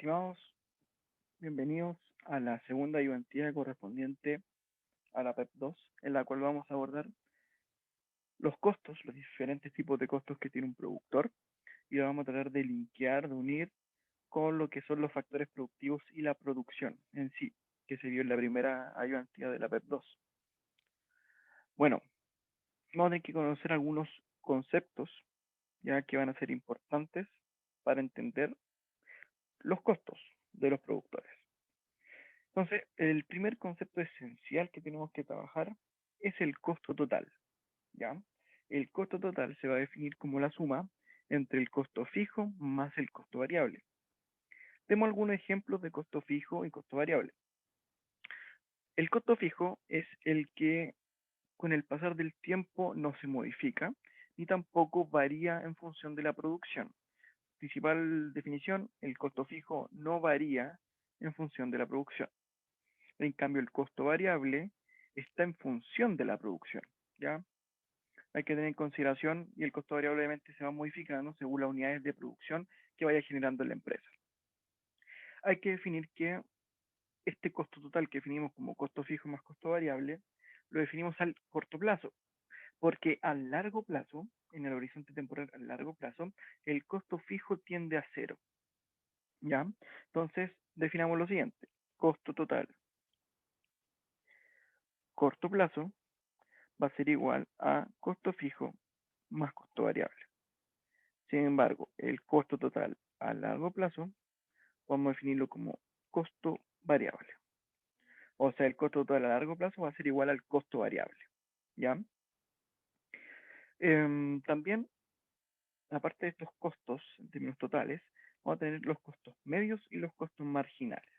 Estimados, bienvenidos a la segunda ayudantía correspondiente a la PEP 2, en la cual vamos a abordar los costos, los diferentes tipos de costos que tiene un productor, y lo vamos a tratar de linkear, de unir con lo que son los factores productivos y la producción en sí, que se vio en la primera ayudantía de la PEP 2. Bueno, vamos a tener que conocer algunos conceptos, ya que van a ser importantes para entender los costos de los productores. Entonces, el primer concepto esencial que tenemos que trabajar es el costo total, ¿ya? El costo total se va a definir como la suma entre el costo fijo más el costo variable. Tenemos algunos ejemplos de costo fijo y costo variable. El costo fijo es el que con el pasar del tiempo no se modifica ni tampoco varía en función de la producción. Principal definición, el costo fijo no varía en función de la producción. En cambio, el costo variable está en función de la producción, ¿ya? Hay que tener en consideración y el costo variable obviamente se va modificando según las unidades de producción que vaya generando la empresa. Hay que definir que este costo total que definimos como costo fijo más costo variable, lo definimos al corto plazo, porque a largo plazo, en el horizonte temporal a largo plazo, el costo fijo tiende a cero, ¿ya? Entonces, definamos lo siguiente: costo total corto plazo va a ser igual a costo fijo más costo variable. Sin embargo, el costo total a largo plazo vamos a definirlo como costo variable. O sea, el costo total a largo plazo va a ser igual al costo variable, ¿ya? También, aparte de estos costos en términos totales, vamos a tener los costos medios y los costos marginales.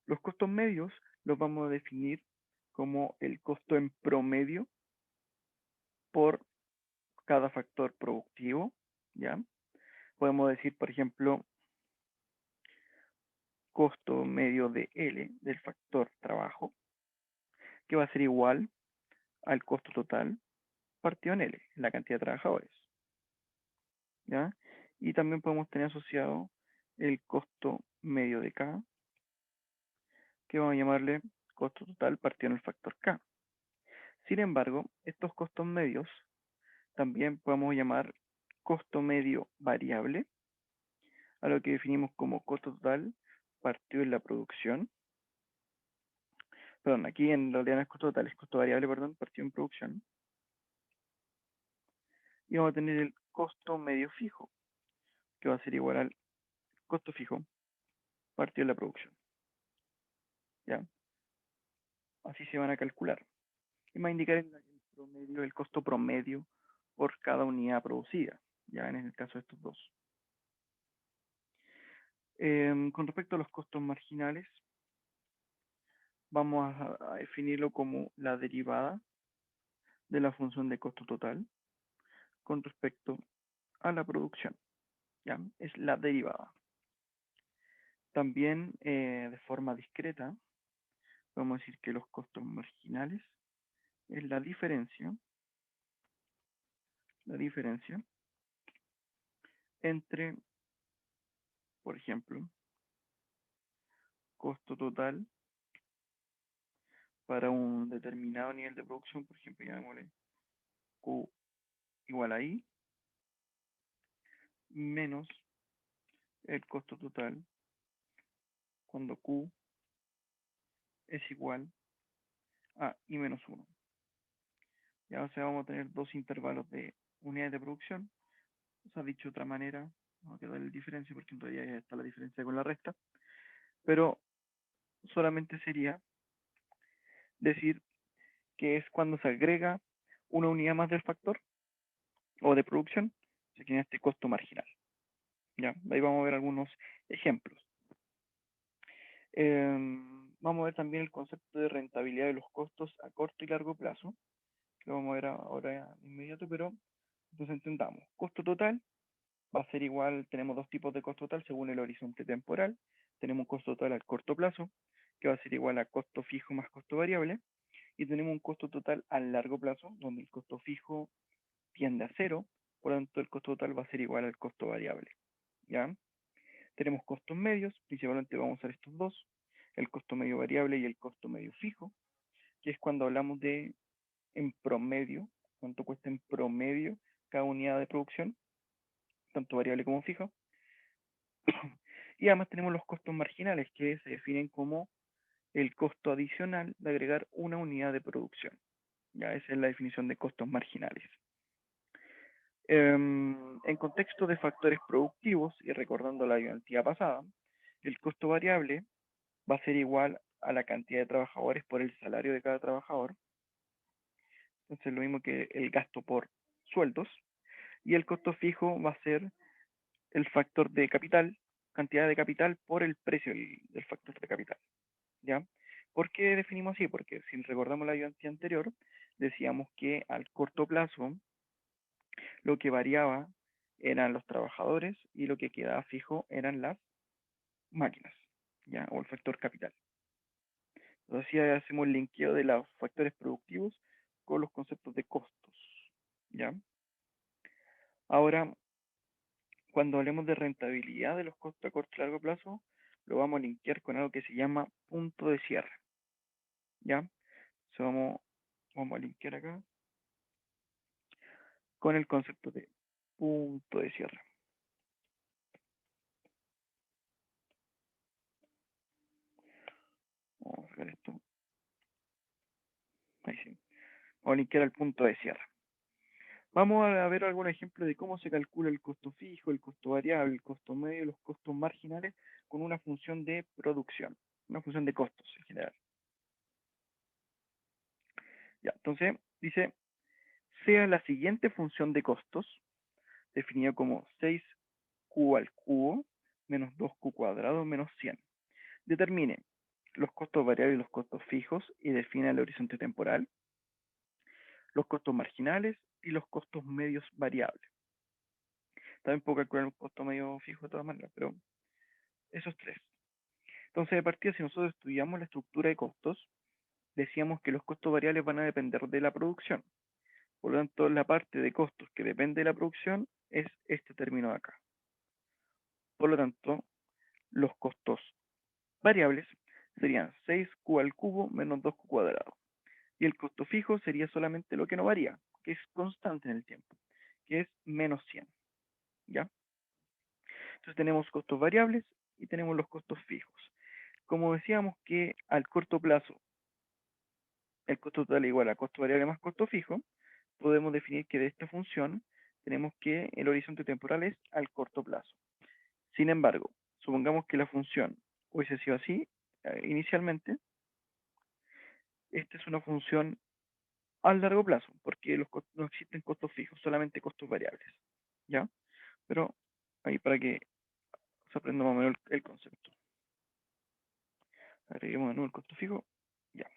Los costos medios los vamos a definir como el costo en promedio por cada factor productivo, ¿ya? Podemos decir, por ejemplo, costo medio de L del factor trabajo, que va a ser igual al costo total partido en L, la cantidad de trabajadores, ¿ya? Y también podemos tener asociado el costo medio de K, que vamos a llamarle costo total partido en el factor K. Sin embargo, estos costos medios también podemos llamar costo medio variable, a lo que definimos como costo total partido en la producción. Perdón, aquí en realidad no es costo total, es costo variable, perdón, partido en producción. Y vamos a tener el costo medio fijo, que va a ser igual al costo fijo partido en la producción, ¿ya? Así se van a calcular. Y va a indicar el costo promedio por cada unidad producida, ya en el caso de estos dos. Con respecto a los costos marginales, vamos a definirlo como la derivada de la función de costo total con respecto a la producción, ¿ya? Es la derivada. También de forma discreta, vamos a decir que los costos marginales es la diferencia entre, por ejemplo, costo total para un determinado nivel de producción, por ejemplo, llamémosle Q igual a I, menos el costo total cuando Q es igual a I menos 1. Ya, o sea, vamos a tener dos intervalos de unidades de producción. O sea, dicho de otra manera, vamos a quedar la diferencia porque en realidad ya está la diferencia con la resta, pero solamente sería decir que es cuando se agrega una unidad más del factor o de producción, se tiene este costo marginal. Ya, ahí vamos a ver algunos ejemplos. Vamos a ver también el concepto de rentabilidad de los costos a corto y largo plazo, que lo vamos a ver ahora de inmediato, pero entonces entendamos. Costo total va a ser igual, tenemos dos tipos de costo total según el horizonte temporal. Tenemos un costo total al corto plazo, que va a ser igual a costo fijo más costo variable, y tenemos un costo total a largo plazo, donde el costo fijo tiende a cero, por lo tanto el costo total va a ser igual al costo variable, ¿ya? Tenemos costos medios, principalmente vamos a usar estos dos, el costo medio variable y el costo medio fijo, que es cuando hablamos de en promedio, cuánto cuesta en promedio cada unidad de producción, tanto variable como fija. Y además tenemos los costos marginales, que se definen como el costo adicional de agregar una unidad de producción. Ya esa es la definición de costos marginales. En contexto de factores productivos, y recordando la ayudantía pasada, el costo variable va a ser igual a la cantidad de trabajadores por el salario de cada trabajador. Entonces lo mismo que el gasto por sueldos. Y el costo fijo va a ser el factor de capital, cantidad de capital por el precio del factor de capital. ¿Ya? ¿Por qué definimos así? Porque si recordamos la ayudantía anterior, decíamos que al corto plazo lo que variaba eran los trabajadores y lo que quedaba fijo eran las máquinas, ¿ya? O el factor capital. Entonces así hacemos el linkeo de los factores productivos con los conceptos de costos, ¿ya? Ahora, cuando hablemos de rentabilidad de los costos a corto y largo plazo, lo vamos a linkear con algo que se llama punto de cierre, ¿ya? Entonces vamos a linkear acá con el concepto de punto de cierre. Vamos a sacar esto. Ahí sí. Vamos a linkear al punto de cierre. Vamos a ver algún ejemplo de cómo se calcula el costo fijo, el costo variable, el costo medio y los costos marginales con una función de producción, una función de costos en general. Ya, entonces dice, sea la siguiente función de costos, definida como 6q al cubo menos 2q cuadrado menos 100. Determine los costos variables y los costos fijos y define el horizonte temporal, los costos marginales y los costos medios variables. También puedo calcular un costo medio fijo de todas maneras, pero esos tres. Entonces, de partida, si nosotros estudiamos la estructura de costos, decíamos que los costos variables van a depender de la producción. Por lo tanto, la parte de costos que depende de la producción es este término de acá. Por lo tanto, los costos variables serían 6q al cubo menos 2q cuadrado. Y el costo fijo sería solamente lo que no varía, que es constante en el tiempo, que es menos 100. ¿Ya? Entonces tenemos costos variables y tenemos los costos fijos. Como decíamos que al corto plazo el costo total es igual a costo variable más costo fijo, podemos definir que de esta función tenemos que el horizonte temporal es al corto plazo. Sin embargo, supongamos que la función hubiese sido así inicialmente, esta es una función a largo plazo, porque no existen costos fijos, solamente costos variables. ¿Ya? Pero ahí para que se aprenda más o menos el concepto. Agreguemos de nuevo el costo fijo. Ya.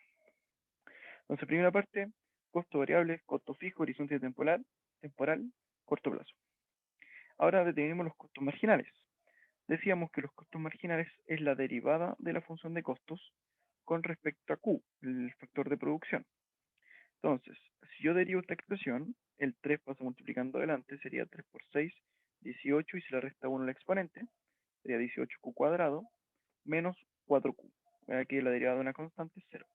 Entonces, primera parte, costo variable, costo fijo, horizonte temporal, corto plazo. Ahora detenemos los costos marginales. Decíamos que los costos marginales es la derivada de la función de costos con respecto a Q, el factor de producción. Entonces, si yo derivo esta expresión, el 3 pasa multiplicando adelante, sería 3 por 6, 18, y se le resta 1 al exponente, sería 18q cuadrado, menos 4q. Aquí la derivada de una constante es 0.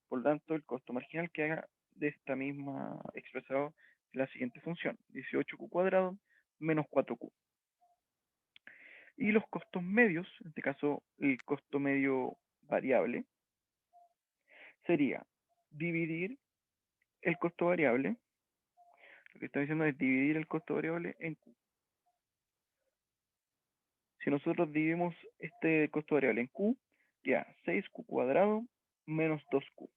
Por lo tanto, el costo marginal que haga de esta misma expresado es la siguiente función, 18q cuadrado menos 4q. Y los costos medios, en este caso el costo medio variable, sería dividir el costo variable, lo que está diciendo es dividir el costo variable en Q. Si nosotros dividimos este costo variable en Q, queda 6q cuadrado menos 2q,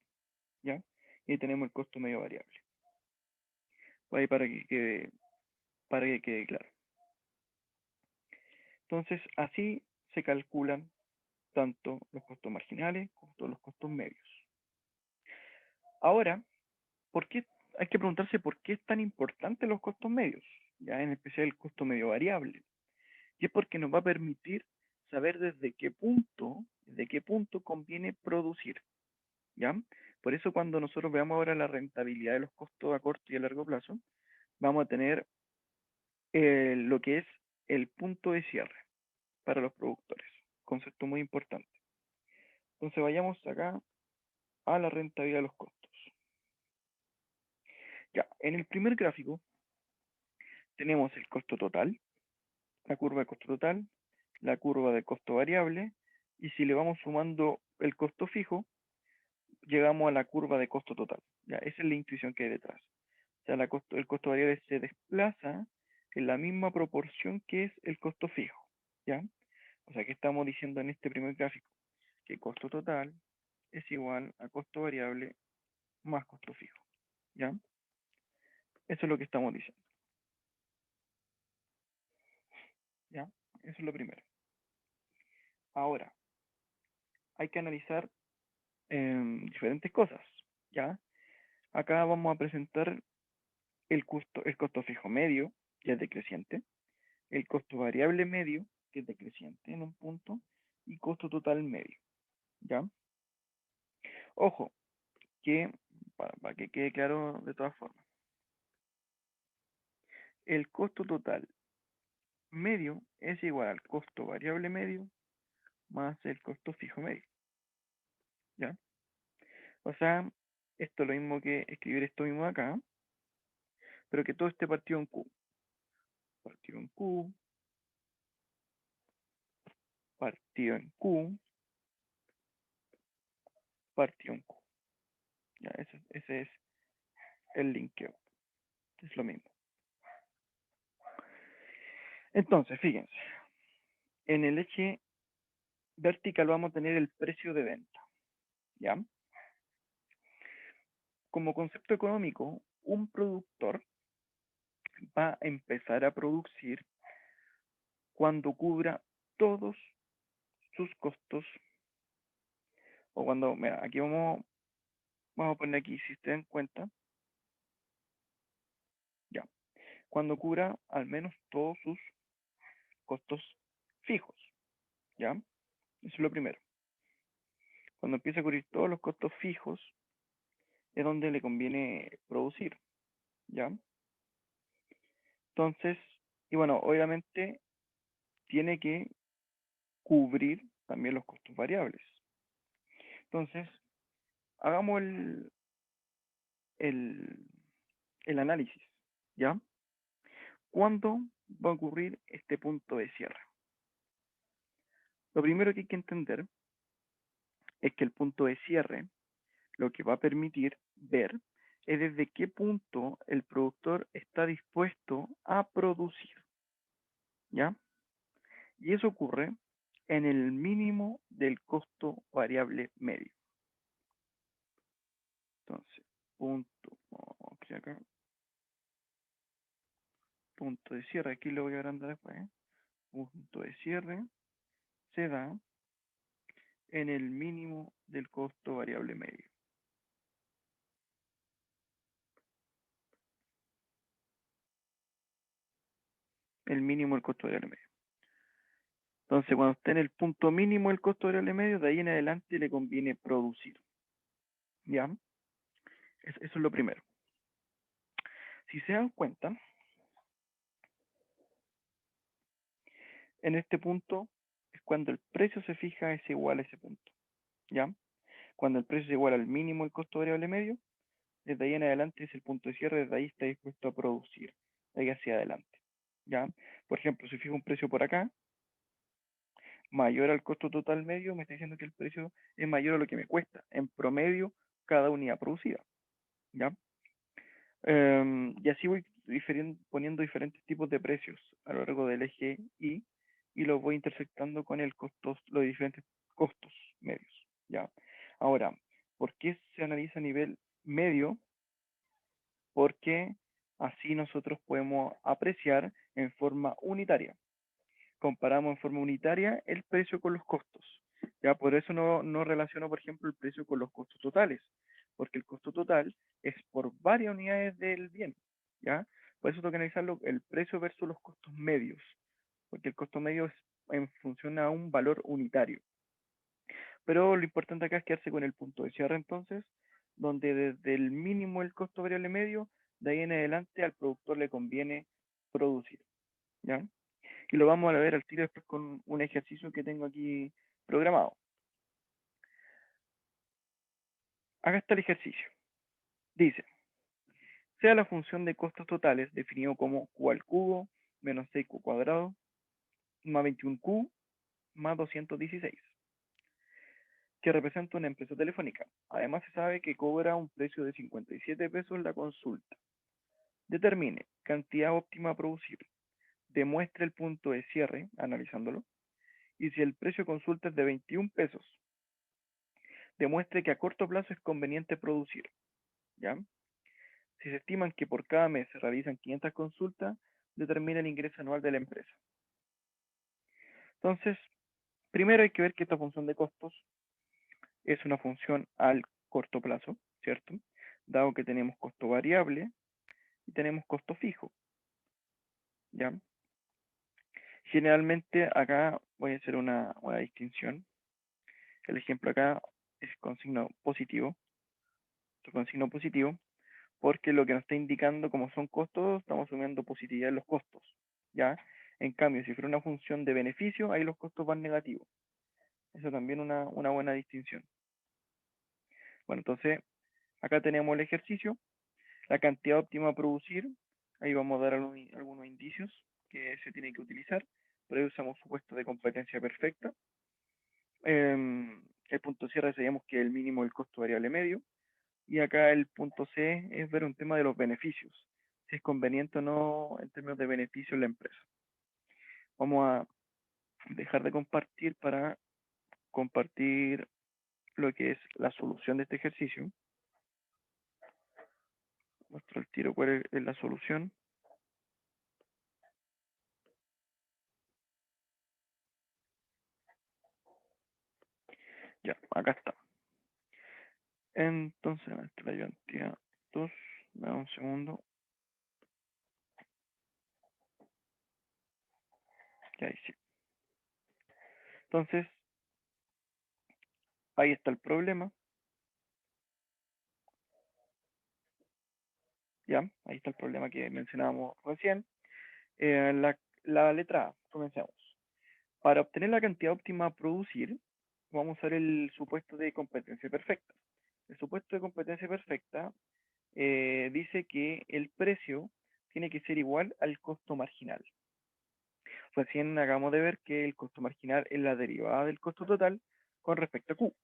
¿ya? Y tenemos el costo medio variable. Ahí para que quede claro. Entonces, así se calculan tanto los costos marginales como los costos medios. Ahora, ¿por qué? Hay que preguntarse por qué es tan importante los costos medios, ya en especial el costo medio variable. Y es porque nos va a permitir saber desde qué punto conviene producir, ¿ya? Por eso cuando nosotros veamos ahora la rentabilidad de los costos a corto y a largo plazo, vamos a tener lo que es el punto de cierre. para los productores. Concepto muy importante. Entonces vayamos acá a la rentabilidad de los costos. Ya, en el primer gráfico tenemos el costo total, la curva de costo total, la curva de costo variable, y si le vamos sumando el costo fijo, llegamos a la curva de costo total. Ya, esa es la intuición que hay detrás. O sea, el costo variable se desplaza en la misma proporción que es el costo fijo. ¿Ya? O sea, que estamos diciendo en este primer gráfico que costo total es igual a costo variable más costo fijo. ¿Ya? Eso es lo que estamos diciendo. ¿Ya? Eso es lo primero. Ahora, hay que analizar diferentes cosas. ¿Ya? Acá vamos a presentar el costo fijo medio, que es decreciente, el costo variable medio, que es decreciente en un punto, y costo total medio. ¿Ya? Ojo, que para que quede claro de todas formas, el costo total medio es igual al costo variable medio más el costo fijo medio. ¿Ya? O sea, esto es lo mismo que escribir esto mismo acá, pero que todo esté partido en Q. Partido en Q, partido en Q, partido en Q. Ya, ese es el linkeo. Es lo mismo. Entonces, fíjense, en el eje vertical vamos a tener el precio de venta. ¿Ya? Como concepto económico, un productor va a empezar a producir cuando cubra todos sus costos, o cuando, mira, aquí vamos a poner aquí, si se dan cuenta, ya, cuando cubra al menos todos sus costos fijos, ¿ya? Eso es lo primero. Cuando empieza a cubrir todos los costos fijos, es donde le conviene producir, ¿ya? Entonces, y bueno, obviamente tiene que cubrir también los costos variables. Entonces, hagamos el, el análisis, ¿ya? ¿Cuándo va a ocurrir este punto de cierre? Lo primero que hay que entender es que el punto de cierre lo que va a permitir ver es desde qué punto el productor está dispuesto a producir, ¿ya? Y eso ocurre en el mínimo del costo variable medio. Entonces, acá, punto de cierre, aquí lo voy a agrandar después, ¿eh? Punto de cierre se da en el mínimo del costo variable medio. El mínimo del costo variable medio. Entonces, cuando esté en el punto mínimo del costo variable medio, de ahí en adelante le conviene producir. ¿Ya? Eso es lo primero. Si se dan cuenta, en este punto es cuando el precio se fija es igual a ese punto. ¿Ya? Cuando el precio es igual al mínimo del costo variable medio, desde ahí en adelante es el punto de cierre, desde ahí está dispuesto a producir, de ahí hacia adelante. ¿Ya? Por ejemplo, si fijo un precio por acá, mayor al costo total medio, me está diciendo que el precio es mayor a lo que me cuesta, en promedio, cada unidad producida. ¿Ya? Y así voy poniendo diferentes tipos de precios a lo largo del eje y los voy intersectando con los diferentes costos medios. ¿Ya? Ahora, ¿por qué se analiza a nivel medio? Porque así nosotros podemos apreciar en forma unitaria. Comparamos en forma unitaria el precio con los costos. Ya por eso no relaciono, por ejemplo, el precio con los costos totales, porque el costo total es por varias unidades del bien. ¿Ya? Por eso tengo que analizarlo el precio versus los costos medios, porque el costo medio es en función a un valor unitario. Pero lo importante acá es quedarse con el punto de cierre entonces, donde desde el mínimo del costo variable medio, de ahí en adelante al productor le conviene producir. ¿Ya? Y lo vamos a ver al tiro después con un ejercicio que tengo aquí programado. Acá está el ejercicio. Dice, sea la función de costos totales definido como q al cubo menos 6q cuadrado más 21q más 216, que representa una empresa telefónica. Además se sabe que cobra un precio de 57 pesos la consulta. Determine cantidad óptima a producir. Demuestre el punto de cierre, analizándolo. Y si el precio de consulta es de 21 pesos, demuestre que a corto plazo es conveniente producir. ¿Ya? Si se estiman que por cada mes se realizan 500 consultas, determina el ingreso anual de la empresa. Entonces, primero hay que ver que esta función de costos es una función al corto plazo, ¿cierto? Dado que tenemos costo variable y tenemos costo fijo, ¿ya? Generalmente acá voy a hacer una distinción. El ejemplo acá es con signo positivo, porque lo que nos está indicando como son costos, estamos asumiendo positividad en los costos, ¿ya? En cambio, si fuera una función de beneficio, ahí los costos van negativos. Eso también una buena distinción. Bueno, entonces, acá tenemos el ejercicio, la cantidad óptima a producir, ahí vamos a dar algunos indicios que se tienen que utilizar, por ahí usamos supuesto de competencia perfecta. El punto de cierre sabíamos que el mínimo del costo variable medio, y acá el punto C es ver un tema de los beneficios, si es conveniente o no en términos de beneficio en la empresa. Vamos a dejar de compartir para compartir lo que es la solución de este ejercicio. Muestro el tiro cuál es la solución. Ya, acá está. Entonces, nuestra ayudantía 2, dame un segundo. Ya ahí sí. Entonces, ahí está el problema. Ya, ahí está el problema que mencionábamos recién. La letra A, comencemos. Para obtener la cantidad óptima a producir, vamos a usar el supuesto de competencia perfecta. El supuesto de competencia perfecta dice que el precio tiene que ser igual al costo marginal. Recién acabamos de ver que el costo marginal es la derivada del costo total con respecto a Q.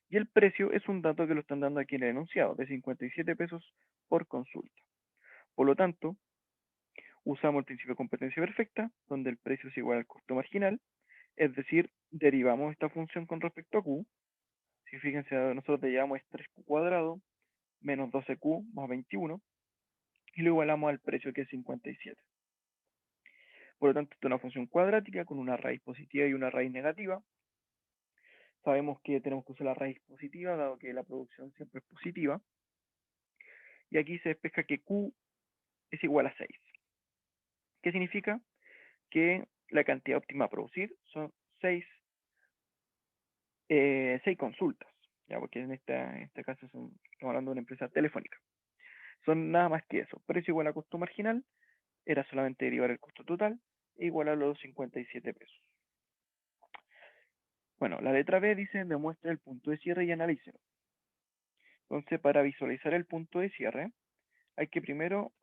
Y el precio es un dato que lo están dando aquí en el enunciado, de 57 pesos por consulta. Por lo tanto, usamos el principio de competencia perfecta, donde el precio es igual al costo marginal, es decir, derivamos esta función con respecto a Q. Si fíjense, nosotros derivamos es 3Q cuadrado menos 12Q más 21, y lo igualamos al precio que es 57. Por lo tanto, esta es una función cuadrática con una raíz positiva y una raíz negativa. Sabemos que tenemos que usar la raíz positiva, dado que la producción siempre es positiva. Y aquí se despeja que Q es igual a 6. ¿Qué significa? Que la cantidad óptima a producir son 6 consultas, ¿ya? Porque en este caso estamos hablando de una empresa telefónica. Son nada más que eso. Precio igual a costo marginal, era solamente derivar el costo total, e igual a los 57 pesos. Bueno, la letra B dice demuestra el punto de cierre y analícelo. Entonces, para visualizar el punto de cierre, hay que primero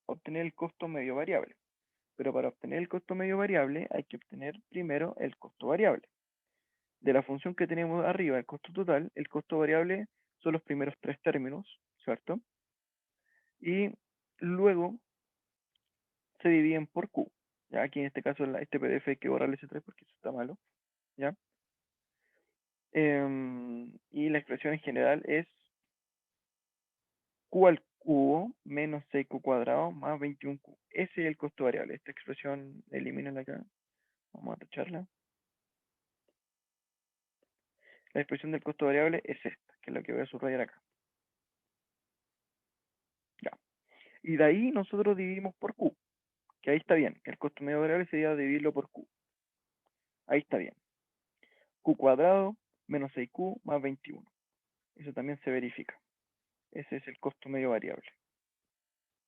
obtener el costo medio variable. Pero para obtener el costo medio variable, hay que obtener primero el costo variable. De la función que tenemos arriba, el costo total, el costo variable son los primeros tres términos, ¿cierto? Y luego se dividen por Q. ¿Ya? Aquí en este caso, este PDF hay que borrarle ese 3 porque eso está malo. ¿Ya? Y la expresión en general es Q al cubo menos 6Q cuadrado más 21Q. Ese es el costo variable. Esta expresión, elimínala acá. Vamos a tacharla. La expresión del costo variable es esta, que es la que voy a subrayar acá. Ya. Y de ahí nosotros dividimos por Q, que ahí está bien. El costo medio variable sería dividirlo por Q. Ahí está bien. Q cuadrado menos 6Q más 21. Eso también se verifica. Ese es el costo medio variable.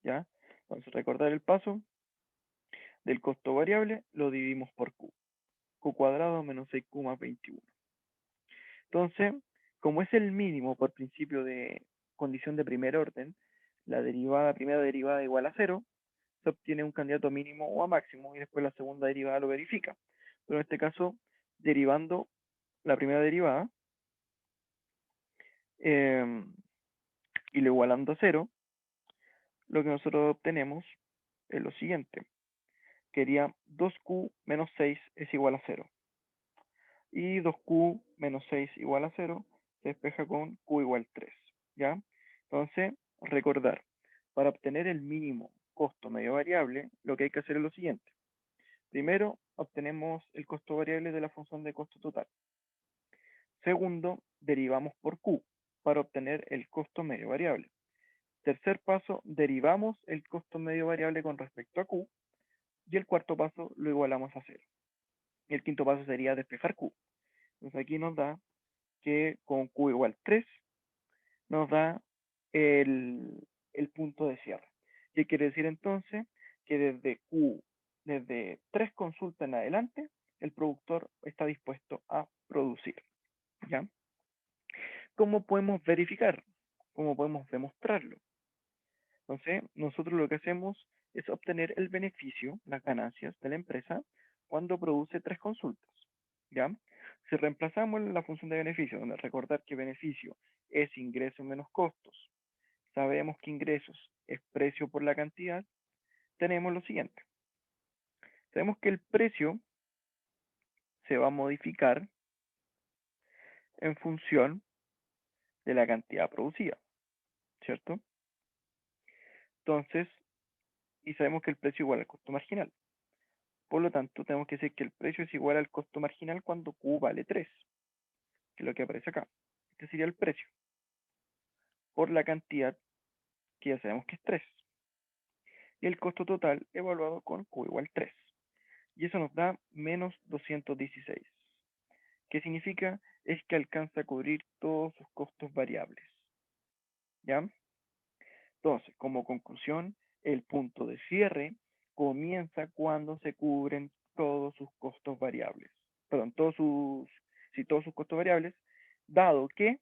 ¿Ya? Entonces recordar el paso. del costo variable lo dividimos por Q. Q cuadrado menos 6Q más 21. Entonces, como es el mínimo por principio de condición de primer orden, la primera derivada igual a 0, se obtiene un candidato mínimo o a máximo y después la segunda derivada lo verifica. Pero en este caso, derivando la primera derivada y lo igualando a 0, lo que nosotros obtenemos es lo siguiente. Quería 2Q menos 6 es igual a 0. Y 2Q menos 6 igual a 0 se despeja con Q igual 3. ¿Ya? Entonces, recordar, para obtener el mínimo costo medio variable, lo que hay que hacer es lo siguiente. Primero, obtenemos el costo variable de la función de costo total. Segundo, derivamos por Q para obtener el costo medio variable. Tercer paso, derivamos el costo medio variable con respecto a Q. Y el cuarto paso lo igualamos a 0. Y el quinto paso sería despejar Q. Entonces aquí nos da que con Q igual 3 nos da el punto de cierre. ¿Qué quiere decir entonces? Que desde 3 consultas en adelante, el productor está dispuesto a producir. ¿Ya? ¿Cómo podemos verificar? ¿Cómo podemos demostrarlo? Entonces, nosotros lo que hacemos es obtener el beneficio, las ganancias de la empresa, cuando produce 3 consultas. ¿Ya? Si reemplazamos la función de beneficio, donde recordar que beneficio es ingreso menos costos, sabemos que ingresos es precio por la cantidad, tenemos lo siguiente. Sabemos que el precio se va a modificar en función de la cantidad producida, ¿cierto? Entonces, y sabemos que el precio igual al costo marginal. Por lo tanto, tenemos que decir que el precio es igual al costo marginal cuando Q vale 3, que es lo que aparece acá. Este sería el precio por la cantidad que ya sabemos que es 3. Y el costo total evaluado con Q igual 3. Y eso nos da menos 216. ¿Qué significa? Es que alcanza a cubrir todos sus costos variables. ¿Ya? Entonces, como conclusión, el punto de cierre comienza cuando se cubren todos sus costos variables. Perdón, todos sus costos variables, dado que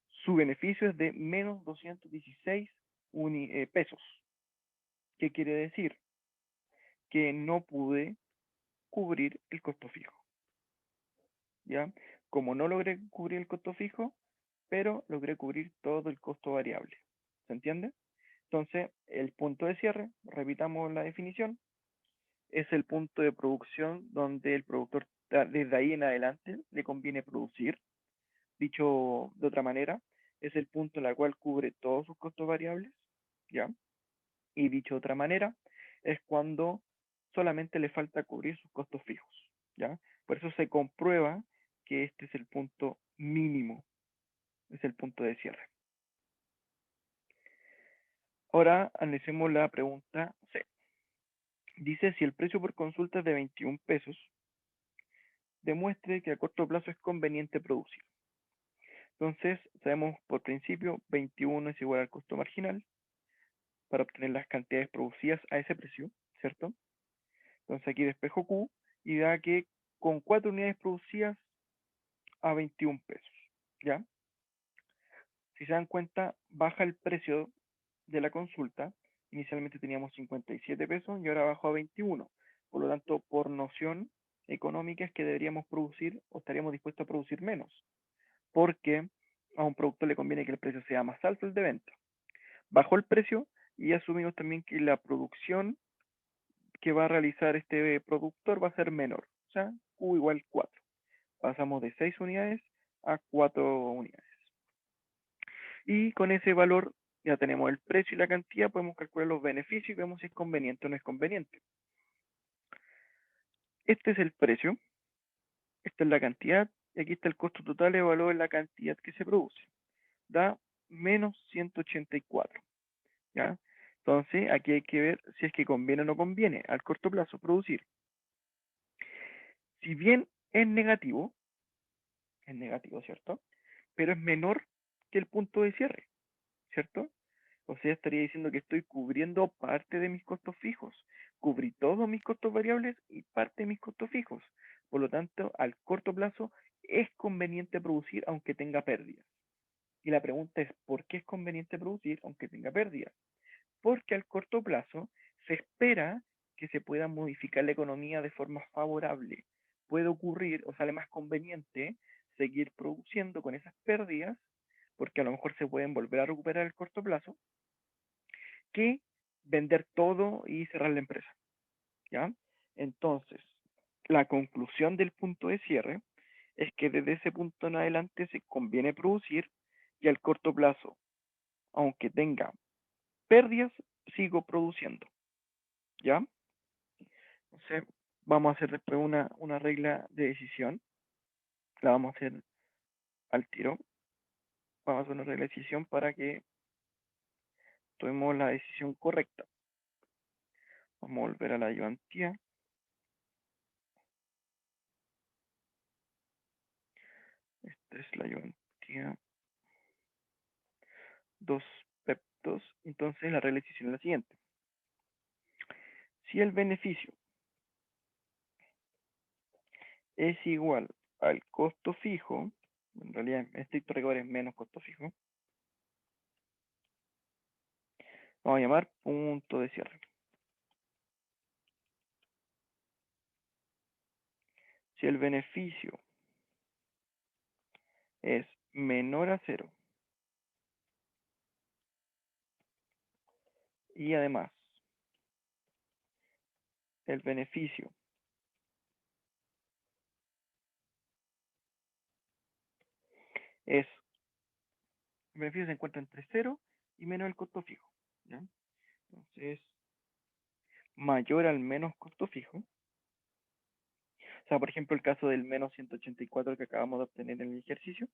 su beneficio es de menos 216 pesos. ¿Qué quiere decir? Que no pude cubrir el costo fijo. ¿Ya? Como no logré cubrir el costo fijo, pero logré cubrir todo el costo variable. ¿Se entiende? Entonces, el punto de cierre, repitamos la definición, es el punto de producción donde el productor desde ahí en adelante le conviene producir. Dicho de otra manera, es el punto en el cual cubre todos sus costos variables, ¿ya? Y dicho de otra manera, es cuando solamente le falta cubrir sus costos fijos, ¿ya? Por eso se comprueba que este es el punto mínimo, es el punto de cierre. Ahora analicemos la pregunta C. Dice, si el precio por consulta es de 21 pesos, demuestre que a corto plazo es conveniente producir. Entonces, sabemos por principio 21 es igual al costo marginal para obtener las cantidades producidas a ese precio, ¿cierto? Entonces aquí despejo Q y da que con 4 unidades producidas a 21 pesos, ¿ya? Si se dan cuenta, baja el precio de la consulta. Inicialmente teníamos 57 pesos y ahora bajó a 21. Por lo tanto, por noción económica es que deberíamos producir o estaríamos dispuestos a producir menos, porque a un productor le conviene que el precio sea más alto el de venta. Bajó el precio y asumimos también que la producción que va a realizar este productor va a ser menor, o sea, Q igual 4. Pasamos de 6 unidades a 4 unidades. Y con ese valor ya tenemos el precio y la cantidad, podemos calcular los beneficios y vemos si es conveniente o no es conveniente. Este es el precio, esta es la cantidad, y aquí está el costo total evaluado en la cantidad que se produce. Da menos 184, ¿ya? Entonces, aquí hay que ver si es que conviene o no conviene al corto plazo producir. Si bien es negativo, ¿cierto? Pero es menor que el punto de cierre, ¿cierto? O sea, estaría diciendo que estoy cubriendo parte de mis costos fijos. cubrí todos mis costos variables y parte de mis costos fijos. Por lo tanto, al corto plazo es conveniente producir aunque tenga pérdidas. Y la pregunta es, ¿por qué es conveniente producir aunque tenga pérdidas? Porque al corto plazo se espera que se pueda modificar la economía de forma favorable. Puede ocurrir o sale más conveniente seguir produciendo con esas pérdidas, porque a lo mejor se pueden volver a recuperar al corto plazo, que vender todo y cerrar la empresa. ¿Ya? Entonces, la conclusión del punto de cierre es que desde ese punto en adelante se conviene producir y al corto plazo, aunque tenga pérdidas, sigo produciendo. ¿Ya? Entonces, vamos a hacer después una regla de decisión. La vamos a hacer al tiro. Vamos a hacer una regla de decisión para que tomemos la decisión correcta. Vamos a volver a la ayudantía. Esta es la ayudantía 2 PEP2. Entonces, la regla de decisión es la siguiente. Si el beneficio es igual al costo fijo, en realidad en estricto rigor es menos costo fijo, vamos a llamar punto de cierre. Si el beneficio es menor a 0 y además el beneficio es, el beneficio se encuentra entre 0 y menos el costo fijo, ¿ya? Entonces, mayor al menos costo fijo. O sea, por ejemplo, el caso del menos 184 que acabamos de obtener en el ejercicio.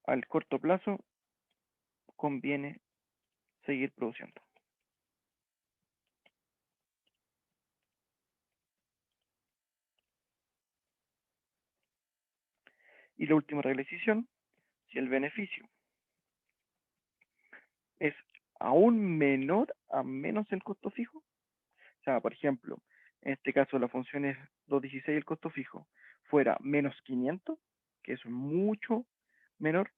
Al corto plazo conviene seguir produciendo. Y la última regla de decisión, si el beneficio es aún menor a menos el costo fijo, o sea, por ejemplo, en este caso la función es 2.16 el costo fijo, fuera menos 500, que es mucho menor,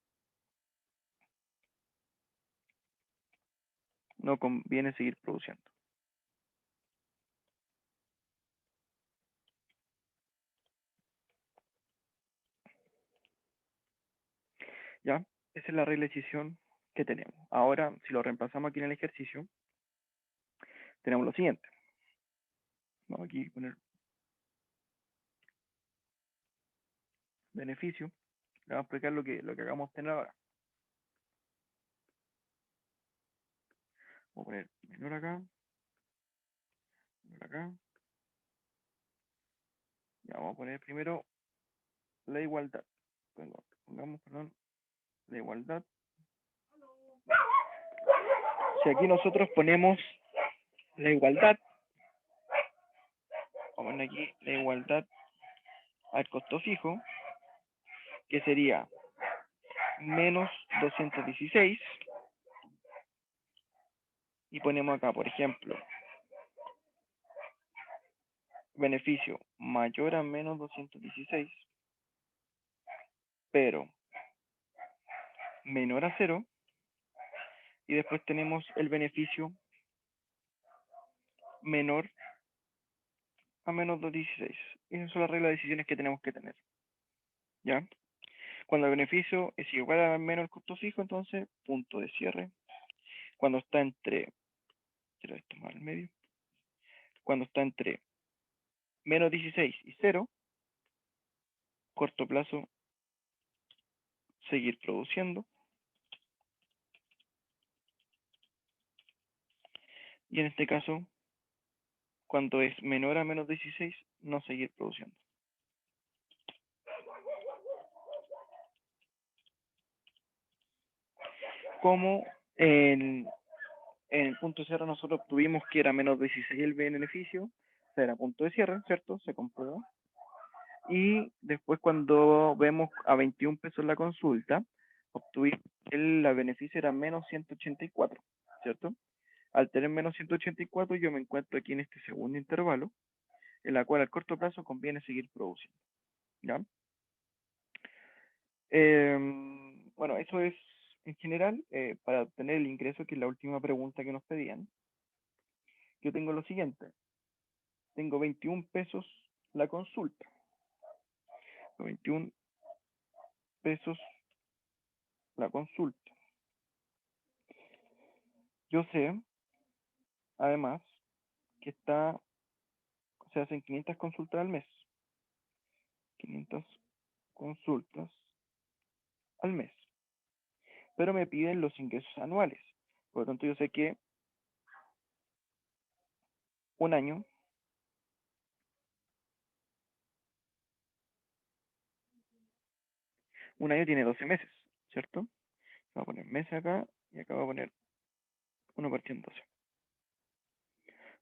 no conviene seguir produciendo. ¿Ya? Esa es la regla de decisión que tenemos. Ahora, si lo reemplazamos aquí en el ejercicio, tenemos lo siguiente. Vamos aquí a poner beneficio. Le vamos a explicar lo que hagamos tener ahora. Vamos a poner menor acá, menor acá. Ya vamos a poner primero la igualdad. Pongamos, perdón, la igualdad. Si aquí nosotros ponemos la igualdad, vamos a poner aquí la igualdad al costo fijo, que sería menos 216, y ponemos acá, por ejemplo, beneficio mayor a menos 216, pero menor a 0, y después tenemos el beneficio menor a menos 216. Esas son las reglas de decisiones que tenemos que tener. ¿Ya? Cuando el beneficio es igual a menos el costo fijo, entonces punto de cierre. Cuando está entre, quiero esto más al medio, cuando está entre menos 16 y 0, corto plazo, seguir produciendo. Y en este caso, cuando es menor a menos 16, no seguir produciendo. Como en el punto de cierre nosotros obtuvimos que era menos 16 el beneficio, o sea, era punto de cierre, ¿cierto? Se comprueba. Y después cuando vemos a 21 pesos la consulta, obtuve la beneficio era menos 184, ¿cierto? Al tener menos 184 yo me encuentro aquí en este segundo intervalo, en la cual al corto plazo conviene seguir produciendo, ¿ya? Bueno, eso es en general para obtener el ingreso, que es la última pregunta que nos pedían. Yo tengo lo siguiente, tengo 21 pesos la consulta, 21 pesos la consulta. Yo sé, además, que se hacen 500 consultas al mes, 500 consultas al mes, pero me piden los ingresos anuales. Por lo tanto, yo sé que un año, un año tiene 12 meses, ¿cierto? Voy a poner meses acá y acá voy a poner 1 partido en 12.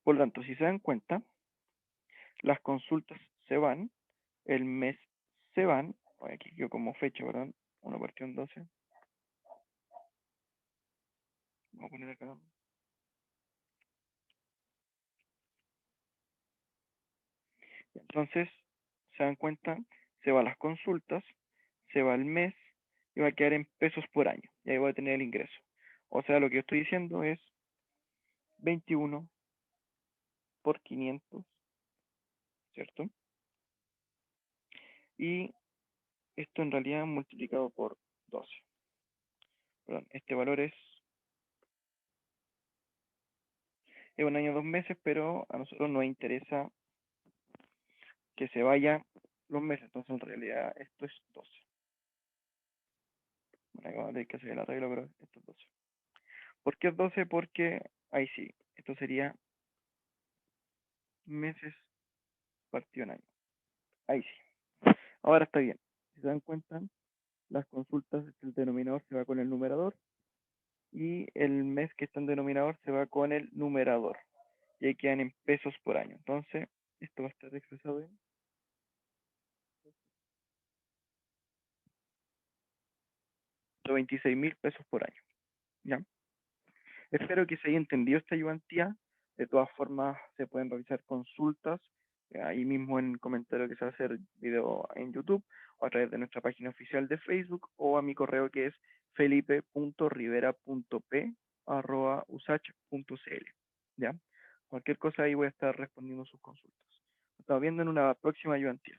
Por lo tanto, si se dan cuenta, las consultas se van, el mes se van, aquí yo como fecha, ¿verdad? 1 partido en 12. Voy a poner acá. Entonces, se dan cuenta, se van las consultas, se va el mes y va a quedar en pesos por año. Y ahí voy a tener el ingreso. O sea, lo que yo estoy diciendo es 21 por 500, ¿cierto? Y esto en realidad multiplicado por 12. Perdón, este valor es un año 2 meses, pero a nosotros nos interesa que se vaya los meses. Entonces, en realidad, esto es 12. Bueno, acá vamos a tener que hacer el arreglo, pero esto es 12. ¿Por qué es 12? Porque ahí sí, esto sería meses partido en año. Ahí sí. Ahora está bien. Si se dan cuenta, las consultas, el denominador se va con el numerador y el mes que está en denominador se va con el numerador. Y ahí quedan en pesos por año. Entonces, esto va a estar expresado en 26.000 pesos por año. ¿Ya? Espero que se haya entendido esta ayudantía. De todas formas, se pueden realizar consultas ahí mismo en el comentario que se va a hacer video en YouTube o a través de nuestra página oficial de Facebook o a mi correo que es felipe.rivera.p@usach.cl. ¿Ya? Cualquier cosa ahí voy a estar respondiendo sus consultas. Nos estamos viendo en una próxima ayudantía.